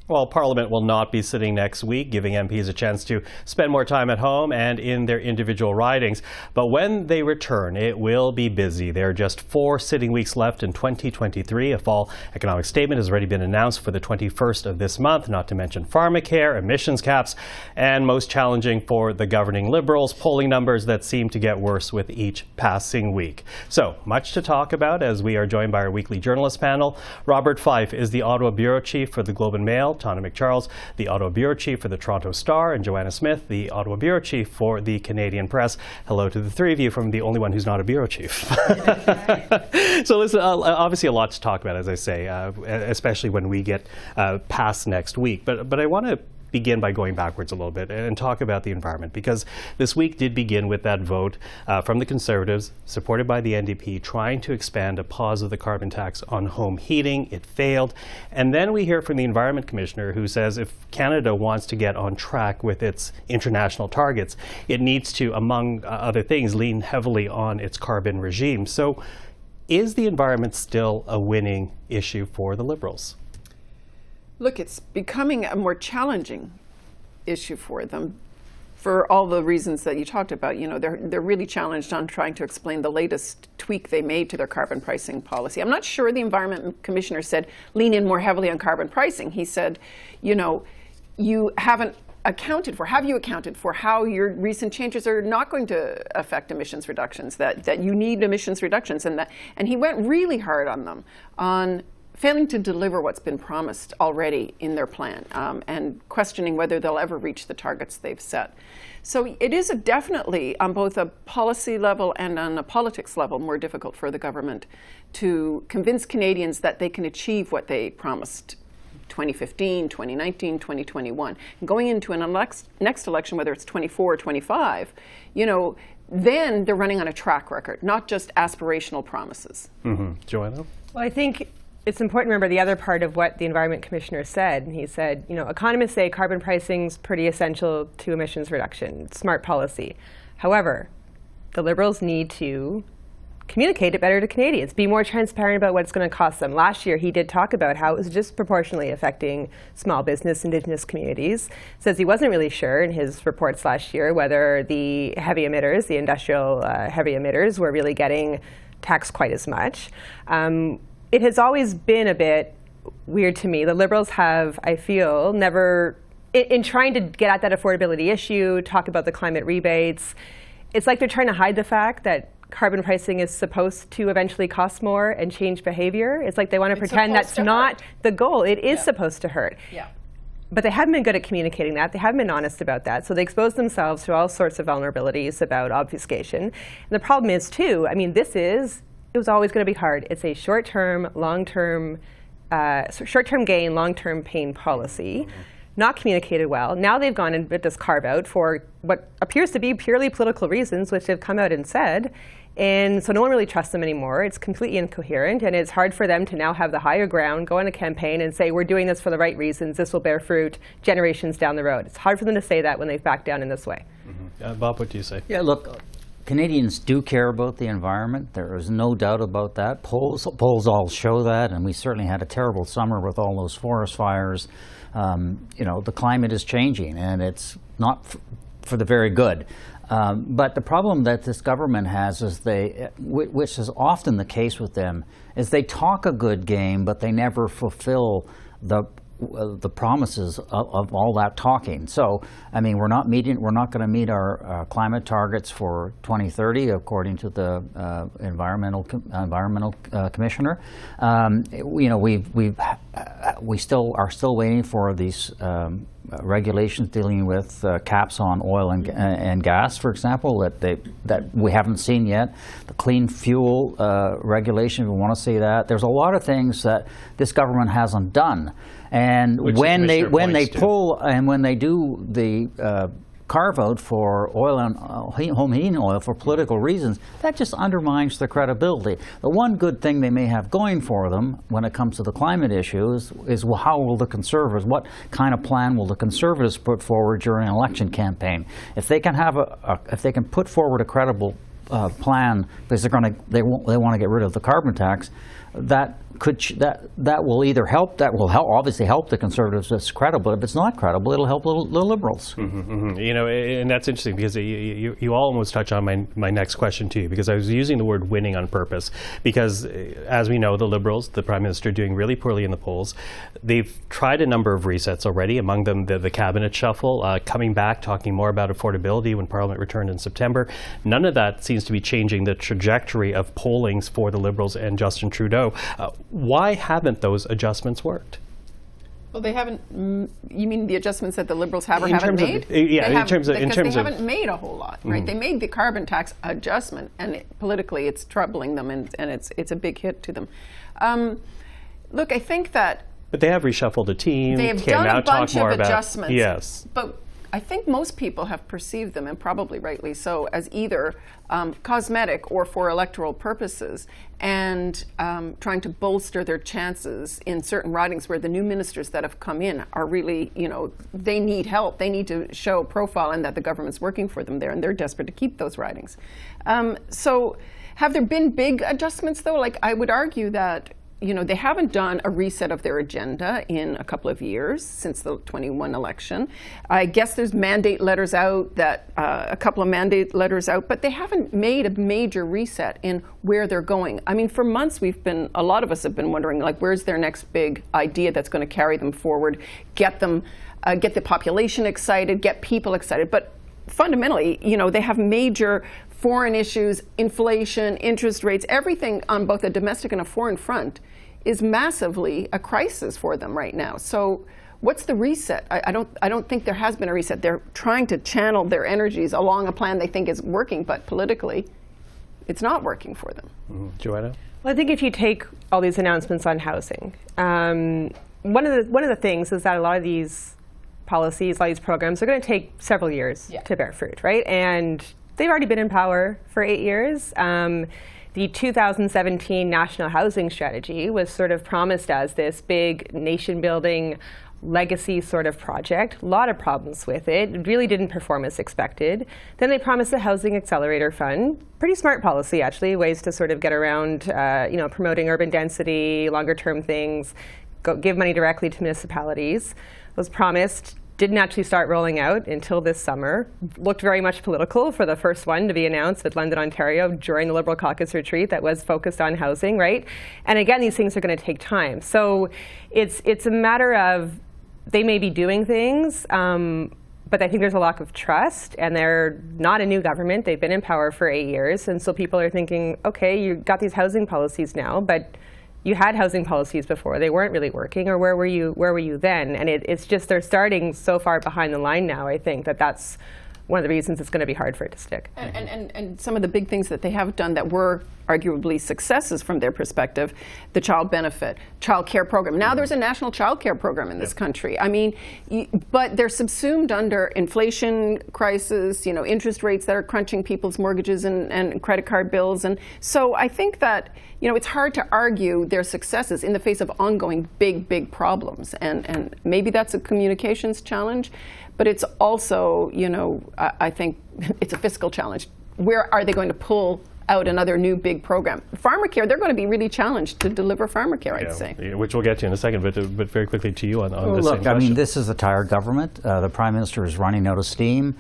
Well, Parliament will not be sitting next week, giving MPs a chance to spend more time at home and in their individual ridings. But when they return, it will be busy. There are just 4 sitting weeks left in 2023. A fall economic statement has already been announced for the 21st of this month, not to mention pharmacare, emissions caps, and most challenging for the governing Liberals, polling numbers that seem to get worse with each passing week. So, much to talk about as we are joined by our weekly journalist panel. Robert Fife is the Ottawa Bureau Chief for the Globe and Mail, Tonda MacCharles, the Ottawa Bureau Chief for the Toronto Star, and Joanna Smith, the Ottawa Bureau Chief for the Canadian Press. Hello to the three of you from the only one who's not a Bureau Chief. So listen, obviously a lot to talk about, as I say, especially when we get past next week. But I want to begin by going backwards a little bit and talk about the environment, because this week did begin with that vote from the Conservatives, supported by the NDP, trying to expand a pause of the carbon tax on home heating. It failed. And then we hear from the Environment Commissioner, who says if Canada wants to get on track with its international targets, it needs to, among other things, lean heavily on its carbon regime. So is the environment still a winning issue for the Liberals? Look, it's becoming a more challenging issue for them for all the reasons that you talked about. You know, they're really challenged on trying to explain the latest tweak they made to their carbon pricing policy. I'm not sure the Environment Commissioner said lean in more heavily on carbon pricing. He said, you know, you haven't accounted for, have you accounted for how your recent changes are not going to affect emissions reductions, that you need emissions reductions, and he went really hard on them on failing to deliver what's been promised already in their plan, and questioning whether they'll ever reach the targets they've set. So it is definitely, on both a policy level and on a politics level, more difficult for the government to convince Canadians that they can achieve what they promised 2015, 2019, 2021. And going into an next election, whether it's 24 or 25, you know, then they're running on a track record, not just aspirational promises. Mm-hmm. Joanna? Well, I think it's important to remember the other part of what the Environment Commissioner said. He said, you know, economists say carbon pricing's pretty essential to emissions reduction. It's smart policy. However, the Liberals need to communicate it better to Canadians, be more transparent about what it's going to cost them. Last year, he did talk about how it was disproportionately affecting small business, Indigenous communities. Says he wasn't really sure in his reports last year whether the heavy emitters, the industrial heavy emitters, were really getting taxed quite as much. It has always been a bit weird to me. The Liberals have, I feel, never, in trying to get at that affordability issue, talk about the climate rebates, it's like they're trying to hide the fact that carbon pricing is supposed to eventually cost more and change behavior. It's like they want to pretend that's not the goal. It is supposed to hurt. Yeah. But they haven't been good at communicating that. They haven't been honest about that. So they expose themselves to all sorts of vulnerabilities about obfuscation. And the problem is, too, I mean, it was always going to be hard. It's a short-term, long-term, short-term gain, long-term pain policy, not communicated well. Now they've gone and with this carve-out for what appears to be purely political reasons, which they've come out and said. And so no one really trusts them anymore. It's completely incoherent, and it's hard for them to now have the higher ground, go on a campaign and say, we're doing this for the right reasons, this will bear fruit generations down the road. It's hard for them to say that when they've backed down in this way. Mm-hmm. Bob, what do you say? Yeah, look, Canadians do care about the environment. There is no doubt about that. Polls all show that, and we certainly had a terrible summer with all those forest fires. You know, the climate is changing, and it's not for the very good. But the problem that this government has is which is often the case with them, is they talk a good game, but they never fulfill the promises of all that talking. So, I mean, we're not going to meet our climate targets for 2030, according to the environmental commissioner. You know, we still are waiting for these regulations dealing with caps on oil and gas, for example, that we haven't seen yet. The clean fuel regulation, we want to see that. There's a lot of things that this government hasn't done. And when they pull and when they do the carve out for oil and home heating oil for political reasons, that just undermines their credibility. The one good thing they may have going for them when it comes to the climate issues is well, how will the Conservatives, what kind of plan will the Conservatives put forward during an election campaign? If they can have if they can put forward a credible plan, because they want to get rid of the carbon tax, that will either help, obviously help the Conservatives that's credible. If it's not credible, it'll help the Liberals. You know, and that's interesting because you all almost touch on my next question to you, because I was using the word winning on purpose, because as we know, the Liberals, the Prime Minister, doing really poorly in the polls. They've tried a number of resets already, among them the cabinet shuffle, coming back, talking more about affordability when Parliament returned in September. None of that seems to be changing the trajectory of pollings for the Liberals and Justin Trudeau. Why haven't those adjustments worked? Well, they haven't. You mean the adjustments that the Liberals have or In haven't terms of- made? yeah, in terms of- they haven't made a whole lot, right? They made the carbon tax adjustment, and politically, it's troubling them, and it's a big hit to them. Look, I think that But they have reshuffled the team. they have came done a out, talked bunch more of about- adjustments. Yes. But I think most people have perceived them, and probably rightly so, as either cosmetic or for electoral purposes, and trying to bolster their chances in certain ridings where the new ministers that have come in are really, they need help. They need to show profile and that the government's working for them there, and they're desperate to keep those ridings. So have there been big adjustments, though? Like, I would argue that they haven't done a reset of their agenda in a couple of years since the 21 election. I guess there's mandate letters out, a couple of mandate letters out, but they haven't made a major reset in where they're going. I mean, for months a lot of us have been wondering, like, where's their next big idea that's going to carry them forward, get the population excited, get people excited. But fundamentally, they have major foreign issues, inflation, interest rates, everything on both a domestic and a foreign front is massively a crisis for them right now. So what's the reset? I don't think there has been a reset. They're trying to channel their energies along a plan they think is working, but politically, it's not working for them. Joanna? Well, I think if you take all these announcements on housing, one of the things is that a lot of these policies, a lot of these programs are going to take several years to bear fruit, right? And they've already been in power for 8 years. The 2017 National Housing Strategy was sort of promised as this big nation-building legacy sort of project. A lot of problems with it. It really didn't perform as expected. Then they promised the Housing Accelerator Fund. Pretty smart policy, actually, ways to sort of get around, promoting urban density, longer-term things, give money directly to municipalities. It was promised. Didn't actually start rolling out until this summer. Looked very much political for the first one to be announced at London, Ontario during the Liberal caucus retreat that was focused on housing, right? And again, these things are going to take time. So it's a matter of they may be doing things, but I think there's a lack of trust, and they're not a new government. They've been in power for 8 years, and so people are thinking, okay, you got these housing policies now, but you had housing policies before. They weren't really working, or where were you then? And it's just they're starting so far behind the line now, I think, that's one of the reasons it's going to be hard for it to stick. And some of the big things that they have done that were arguably successes from their perspective, the child benefit, child care program. Now there's a national child care program in this country. I mean, but they're subsumed under inflation crisis, interest rates that are crunching people's mortgages and credit card bills. And so I think that, it's hard to argue their successes in the face of ongoing big problems. And maybe that's a communications challenge, but it's also, I think it's a fiscal challenge. Where are they going to pull out another new big program? Farmer care, they're going to be really challenged to deliver farmer care, I'd say. Which we'll get to in a second, but very quickly to you on this Look, same question. I mean, this is a tired government. The Prime Minister is running out of steam.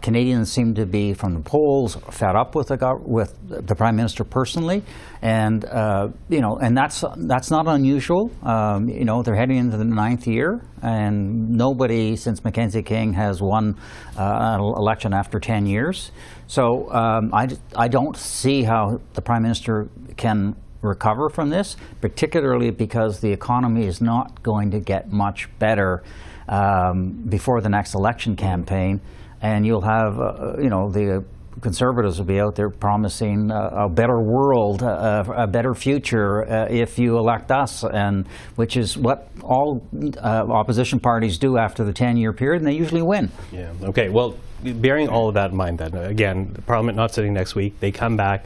Canadians seem to be, from the polls, fed up with the Prime Minister personally, and and that's not unusual. They're heading into the 9th year, and nobody since Mackenzie King has won an election after 10 years. So I don't see how the Prime Minister can recover from this, particularly because the economy is not going to get much better before the next election campaign. And you'll have, the Conservatives will be out there promising a better world, a better future if you elect us, and which is what all opposition parties do after the 10-year period, and they usually win. Yeah. Okay. Well, bearing all of that in mind, then again, the Parliament not sitting next week. They come back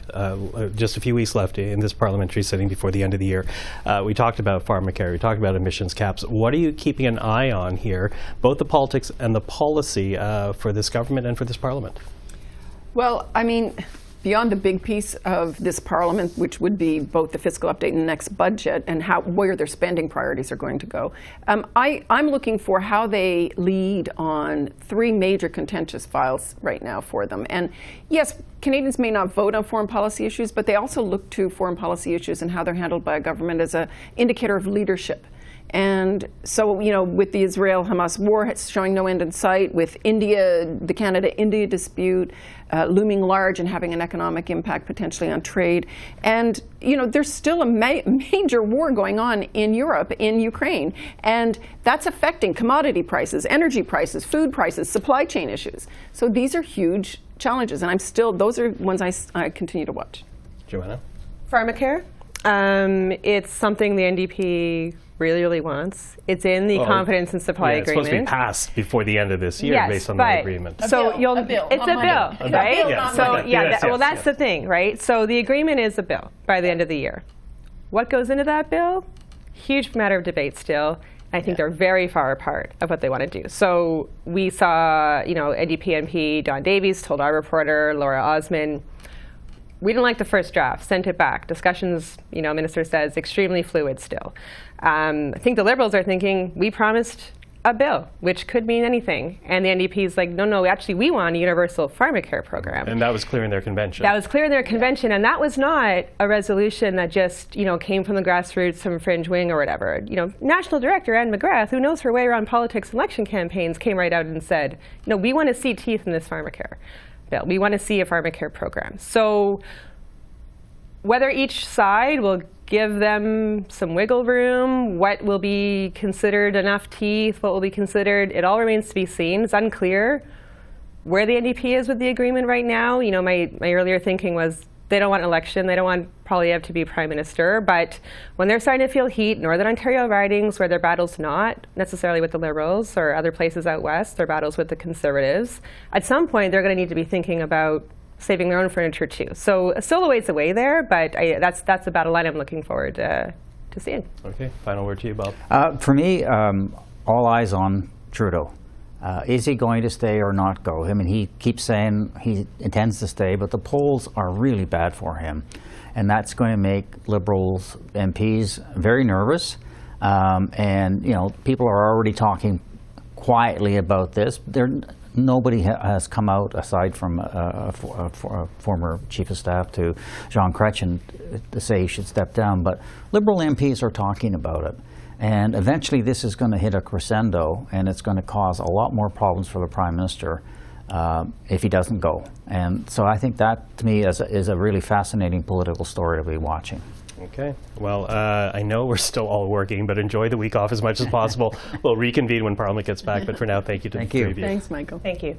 just a few weeks left in this parliamentary sitting before the end of the year. We talked about pharmacare. We talked about emissions caps. What are you keeping an eye on here, both the politics and the policy for this government and for this Parliament? Well, I mean, beyond the big piece of this Parliament, which would be both the fiscal update and the next budget and where their spending priorities are going to go, I'm looking for how they lead on 3 major contentious files right now for them. And yes, Canadians may not vote on foreign policy issues, but they also look to foreign policy issues and how they're handled by a government as an indicator of leadership. And so, with the Israel-Hamas war showing no end in sight, with India, the Canada-India dispute looming large and having an economic impact potentially on trade. And, there's still a major war going on in Europe, in Ukraine. And that's affecting commodity prices, energy prices, food prices, supply chain issues. So these are huge challenges. And those are ones I continue to watch. Joanna? Pharmacare. It's something the NDP really wants. It's in the confidence and supply agreement. It's supposed to be passed before the end of this year, based on the agreement. So a bill. It's a bill, right? Yes. So Yes, that's the thing, right? So the agreement is a bill by the end of the year. What goes into that bill? Huge matter of debate still. I think they're very far apart of what they want to do. So we saw, NDP MP Don Davies told our reporter Laura Osman, we didn't like the first draft, sent it back. Discussions, minister says, extremely fluid still. I think the Liberals are thinking, we promised a bill, which could mean anything. And the NDP is like, no, actually, we want a universal pharmacare program. And that was clear in their convention. That was clear in their convention, and that was not a resolution that just, came from the grassroots, some fringe wing or whatever. National Director Anne McGrath, who knows her way around politics and election campaigns, came right out and said, we want to see teeth in this pharmacare bill. We want to see a pharmacare program. So whether each side will give them some wiggle room, what will be considered enough teeth, what will be considered, it all remains to be seen. It's unclear where the NDP is with the agreement right now. My earlier thinking was they don't want an election, they don't want Poilievre to be prime minister, but when they're starting to feel heat, Northern Ontario ridings where their battle's not necessarily with the Liberals or other places out west, their battle's with the Conservatives, at some point they're going to need to be thinking about saving their own furniture too. So still a ways away there, but that's a battle line I'm looking forward to seeing. Okay, final word to you, Bob. For me, all eyes on Trudeau. Is he going to stay or not go? I mean, he keeps saying he intends to stay, but the polls are really bad for him. And that's going to make Liberals MPs very nervous. And, people are already talking quietly about this. Nobody has come out, aside from a former chief of staff to Jean Chrétien, to say he should step down. But Liberal MPs are talking about it. And eventually this is going to hit a crescendo, and it's going to cause a lot more problems for the Prime Minister if he doesn't go. And so I think that, to me, is a really fascinating political story to be watching. Okay. Well, I know we're still all working, but enjoy the week off as much as possible. We'll reconvene when Parliament gets back. But for now, thank you to the three of you. Thanks, Michael. Thank you.